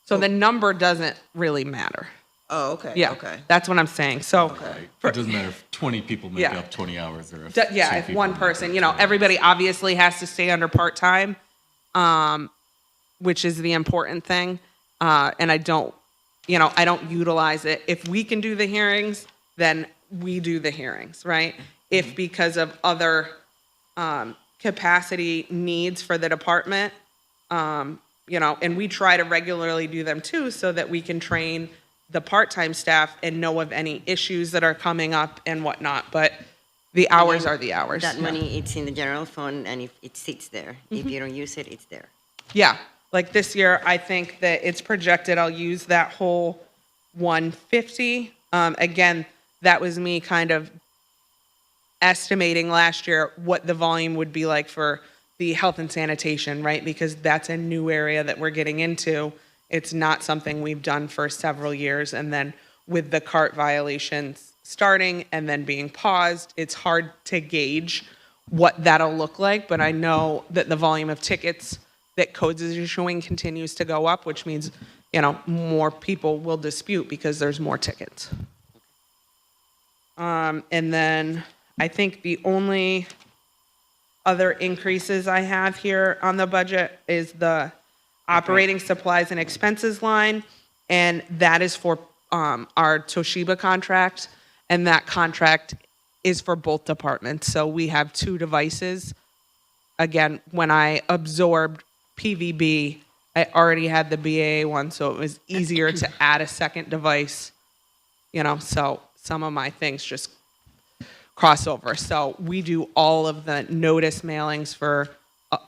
So the number doesn't really matter. oh, okay, Yeah, okay. that's what I'm saying. So, It doesn't matter if 20 people make Yeah. up 20 hours or if yeah, two if people one make person, up 20 everybody obviously has to stay under part-time, which is the important thing. And I don't utilize it. If we can do the hearings, then we do the hearings, right? If because of other capacity needs for the department, and we try to regularly do them too so that we can train the part-time staff and know of any issues that are coming up and whatnot. But the hours are the hours. That money, it's in the general fund, and if it sits there. If you don't use it, it's there. Yeah, like this year, I think that it's projected I'll use that whole 150. Again, that was me kind of estimating last year what the volume would be like for the health and sanitation, right? Because that's a new area that we're getting into. It's not something we've done for several years. And then with the cart violations starting and then being paused, it's hard to gauge what that'll look like. But I know that the volume of tickets that codes is issuing continues to go up, which means, more people will dispute because there's more tickets. And then I think the only other increases I have here on the budget is the operating supplies and expenses line, and that is for our Toshiba contract, and that contract is for both departments. So we have 2 devices. Again, when I absorbed PVB, I already had the BAA one, so it was easier to add a second device, so some of my things just crossover. So we do all of the notice mailings for,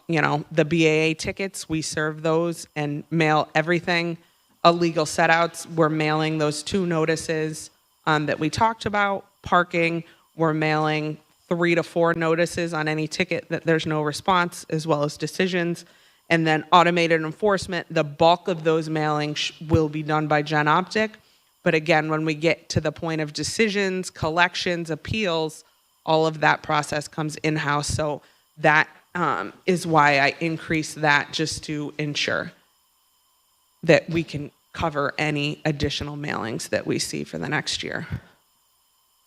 the BAA tickets. We serve those and mail everything. Illegal setouts, we're mailing those 2 notices that we talked about. Parking, we're mailing 3 to 4 notices on any ticket that there's no response, as well as decisions. And then automated enforcement, the bulk of those mailings will be done by Genoptic. But again, when we get to the point of decisions, collections, appeals, all of that process comes in-house. So that is why I increased that, just to ensure that we can cover any additional mailings that we see for the next year.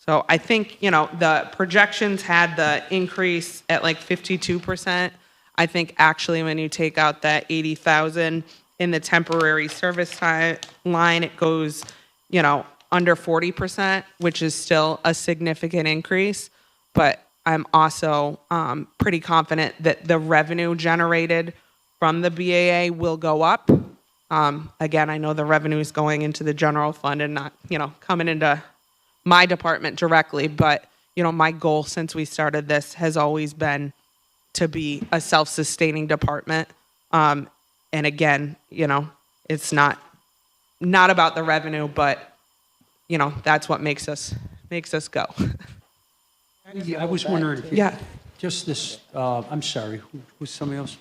So I think, the projections had the increase at like 52%. I think actually when you take out that 80,000 in the temporary service time line, it goes, under 40%, which is still a significant increase. But I'm also pretty confident that the revenue generated from the BAA will go up. Again, I know the revenue is going into the general fund and not, coming into my department directly. But, my goal since we started this has always been to be a self-sustaining department. And again, it's not about the revenue, but, that's what makes us go. I was wondering if Yeah. just this, I'm sorry, who's somebody else?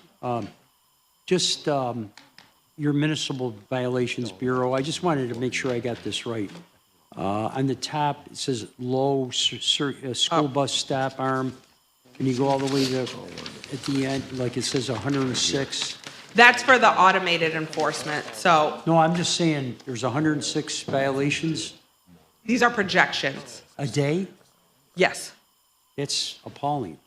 Your Municipal Violations Bureau, I just wanted to make sure I got this right. On the top, it says low school bus stop arm. Can you go all the way to, at the end, like it says 106? That's for the automated enforcement. So No, I'm just saying, there's 106 violations these are projections. a day? Yes. It's appalling.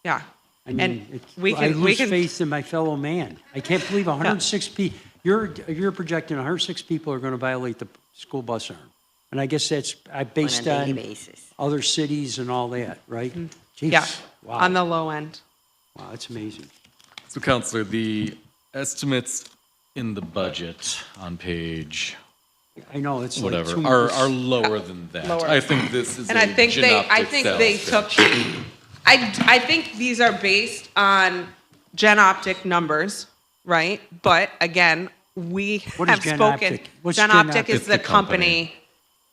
Yeah. I mean, And we I can, we lose can, faith in my fellow man. I can't believe 106 people, you're projecting 106 people are going to violate the school bus arm. And I guess that's based On a daily on basis. other cities and all that, right? Jeez, Mm-hmm. yeah, wow. on the low end. Wow, that's amazing. So, Counselor, the estimates in the budget on page I know, it's like whatever two are lower than that. Lower. I think this is And a I think they sales took, pitch. I think these are based on Genoptic numbers, right? But again, we What is have spoken. Genoptic? What's Genoptic Genoptic? is It's the the company. company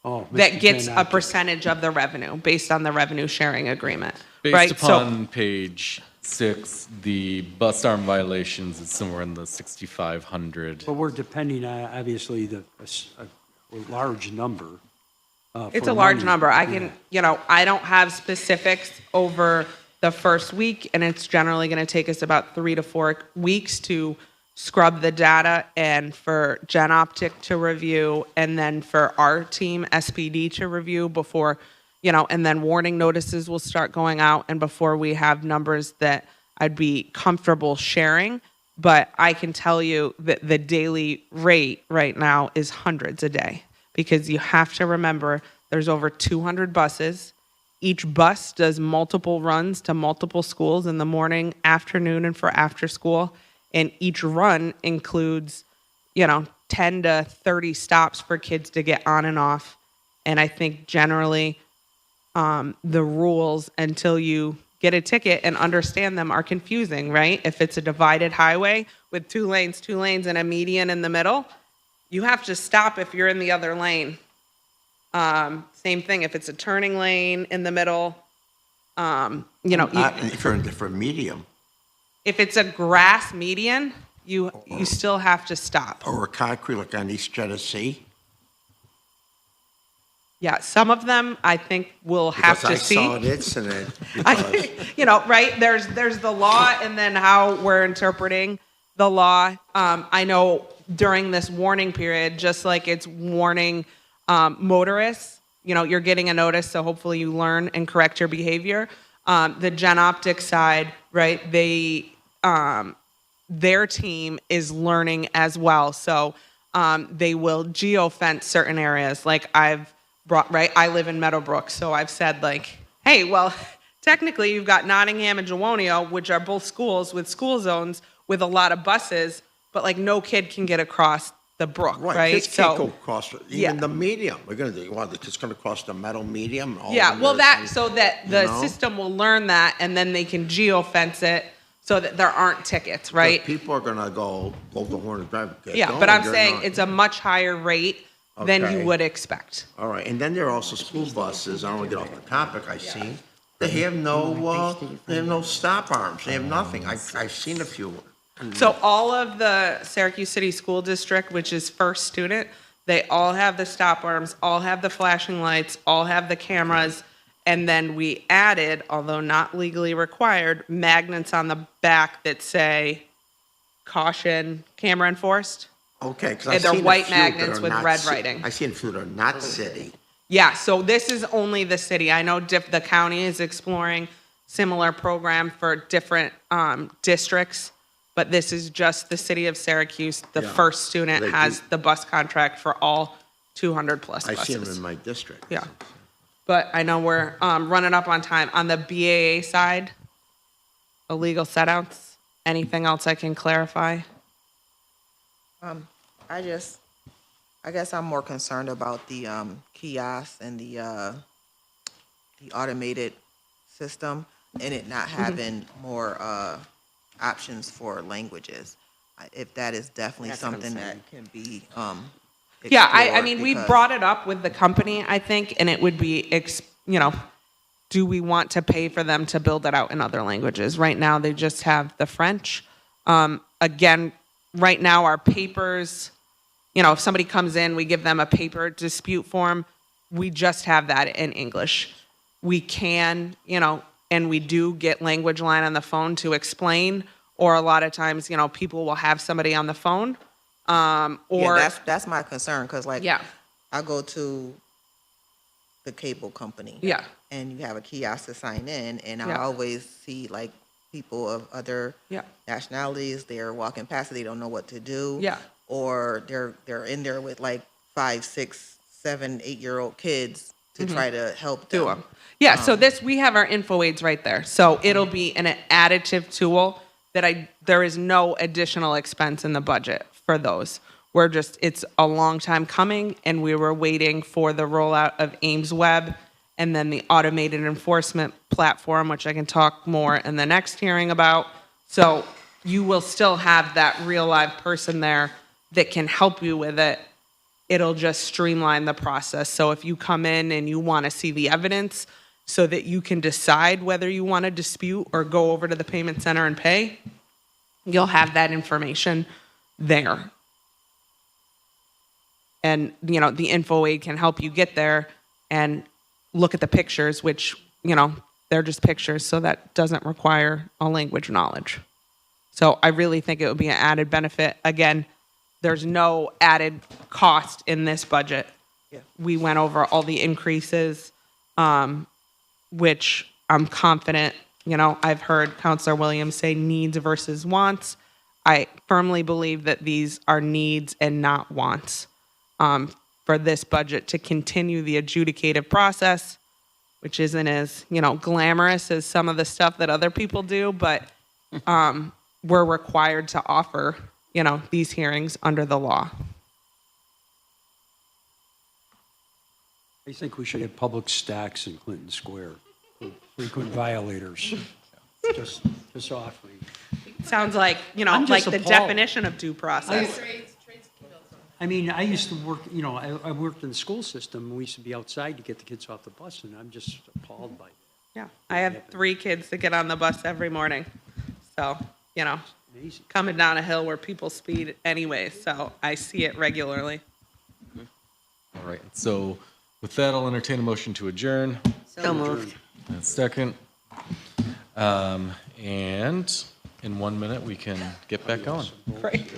Oh, that Mr. gets a Janoptic. percentage of the revenue based on the revenue sharing agreement, Based right? upon page 6, the bus arm violations is somewhere in the 6,500. But we're depending on, obviously, a large number. It's for a large money. number. I can, I don't have specifics over the first week, and it's generally going to take us about 3 to 4 weeks to scrub the data and for Genoptic to review, and then for our team, SPD, to review before, and then warning notices will start going out, and before we have numbers that I'd be comfortable sharing. But I can tell you that the daily rate right now is hundreds a day, because you have to remember there's over 200 buses. Each bus does multiple runs to multiple schools in the morning, afternoon, and for after school. And each run includes, 10 to 30 stops for kids to get on and off. And I think generally the rules, until you get a ticket and understand them, are confusing, right? If it's a divided highway with two lanes, and a median in the middle, you have to stop if you're in the other lane. Same thing, if it's a turning lane in the middle, Not if you're in a different medium, if it's a grass median, you still have to stop. or a concrete like on East Genesee. Yeah, some of them I think we'll have Because to I see. saw an incident, because Right? There's the law, and then how we're interpreting the law. I know during this warning period, just like it's warning motorists, you're getting a notice, so hopefully you learn and correct your behavior. The Genoptic side, right? Their team is learning as well, so they will geofence certain areas. Like I live in Meadowbrook, so I've said like, hey, well, technically you've got Nottingham and Jawonio, which are both schools with school zones with a lot of buses, but like no kid can get across the brook, right? kids can't go across, even the medium. We're gonna do, the kids gonna cross the metal medium? all Yeah, the well, way that to- so that you the know? system will learn that, and then they can geofence it so that there aren't tickets, right? But people are gonna go the horn and drive. get Yeah, going. but I'm They're saying not- it's a much higher rate than Okay. you would expect. All right, and then there are also school buses, I don't wanna get off the topic, I've seen, they have no stop arms, they have nothing, I've seen a few. So all of the Syracuse City School District, which is first student, they all have the stop arms, all have the flashing lights, all have the cameras. And then we added, although not legally required, magnets on the back that say caution, camera enforced. Okay, because And I've they're seen a white few that magnets are with not red ci- writing. I've seen a few that are not city. Yeah, so this is only the city. I know the county is exploring similar program for different districts, but this is just the city of Syracuse. The Yeah. first student They has do- the bus contract for all 200 plus I see them buses. in my district. Yeah. But I know we're running up on time. On the BAA side, illegal setouts, anything else I can clarify? I guess I'm more concerned about the kiosks and the automated system and it not having more options for languages. If that is definitely That's what I'm something saying. that can be Yeah, I explored, mean, we because- brought it up with the company, I think, and it would be, do we want to pay for them to build it out in other languages? Right now, they just have the French. Again, right now, our papers, if somebody comes in, we give them a paper dispute form, we just have that in English. We can, and we do get language line on the phone to explain, or a lot of times, people will have somebody on the phone, Yeah, or. that's my concern, because like, Yeah. I go to the cable company. Yeah. And you have a kiosk to sign in, and I Yeah. always see like people of other Yeah. nationalities, they're walking past it, they don't know what to do. Yeah. Or they're in there with like 5, 6, 7, 8-year-old kids to try to help them. Do them. Yeah, so we have our info aids right there. So it'll be an additive tool that there is no additional expense in the budget for those. It's a long time coming, and we were waiting for the rollout of Ames Web and then the automated enforcement platform, which I can talk more in the next hearing about. So you will still have that real live person there that can help you with it. It'll just streamline the process. So if you come in and you want to see the evidence so that you can decide whether you want to dispute or go over to the payment center and pay, you'll have that information there. And, the info aid can help you get there and look at the pictures, which, they're just pictures, so that doesn't require a language knowledge. So I really think it would be an added benefit. Again, there's no added cost in this budget. Yeah. We went over all the increases, which I'm confident, I've heard Counselor Williams say needs versus wants. I firmly believe that these are needs and not wants for this budget to continue the adjudicative process, which isn't as, glamorous as some of the stuff that other people do, but we're required to offer, these hearings under the law. I think we should have public stacks in Clinton Square for frequent violators. Just offering. Sounds like, I'm like just the appalled. definition of due process. I mean, I used to work, I worked in the school system, and we used to be outside to get the kids off the bus, and I'm just appalled by it. Yeah, I have 3 kids that get on the bus every morning. So, Amazing. coming down a hill where people speed anyway, so I see it regularly. All right, so with that, I'll entertain a motion to adjourn. So moved. And second. And in 1 minute, we can get back going. Great.